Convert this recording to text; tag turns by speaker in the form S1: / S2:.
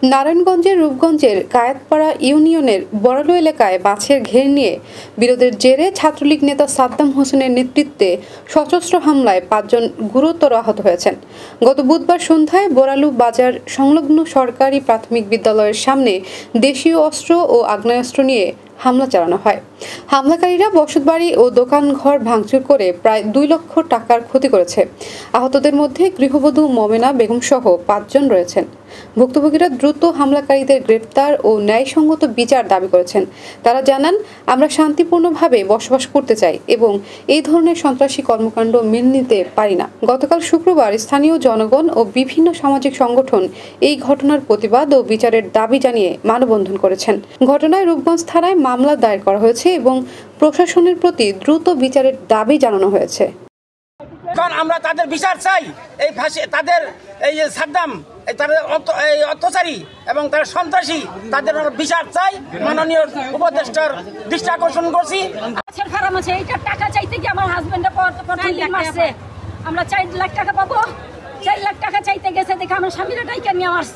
S1: নারায়ণগঞ্জের রূপগঞ্জের কায়েতপাড়া ইউনিয়নের বড়ালু এলাকায় বাঁশের ঘের নিয়ে বিরোধের জেরে ছাত্রলীগ নেতা সাদ্দাম হোসেনের নেতৃত্বে সশস্ত্র হামলায় 5 জন গুরুতর আহত হয়েছেন। গত বুধবার সন্ধ্যায় বড়ালু বাজার সংলগ্ন সরকারি প্রাথমিক বিদ্যালয়ের সামনে দেশীয় অস্ত্র ও আগ্নেয়াস্ত্র নিয়ে হামলা চালানো হয়। হামলাকারীরা বসতবাড়ি ও দোকানঘর ভাঙচুর করে প্রায় 2 লক্ষ টাকার ক্ষতি করেছে। আহতদের মধ্যে গৃহবধূ মমেনা বেগম সহ 5 জন রয়েছেন। ভুক্তভোগীরা দ্রুত হামলাকারীদের গ্রেপ্তার ও ন্যায়সঙ্গত বিচার দাবি করেছেন। তারা জানান, আমরা শান্তিপূর্ণভাবে বসবাস করতে চাই এবং এই ধরনের সন্ত্রাসী কর্মকাণ্ড মেনে নিতে পারি না। গতকাল শুক্রবার স্থানীয় জনগণ ও বিভিন্ন সামাজিক সংগঠন এই ঘটনার প্রতিবাদ ও বিচারের দাবি জানিয়ে মানববন্ধন করেছেন। ঘটনায় রূপগঞ্জ থানায় মামলা দায়ের করা হয়েছে এবং প্রশাসনের প্রতি দ্রুত বিচারের দাবি জানানো হয়েছে।
S2: আমরা তাদের বিচার চাই, এই ফাঁসি তাদের এই যে সাদ্দাম তাদের অত্যাচারী এবং তারা সন্ত্রাসী, তাদের বিচার চাই। মাননীয় উপদেষ্টার দৃষ্টি আকর্ষণ করছি।
S3: টাকা চাইতে কি আমার হাজবেন্ডে মারছে, আমরা 4 লাখ টাকা পাবো। 4 লাখ টাকা চাইতে গেছে দেখে আমার স্বামীরা টাইকা নিয়ে মারছে।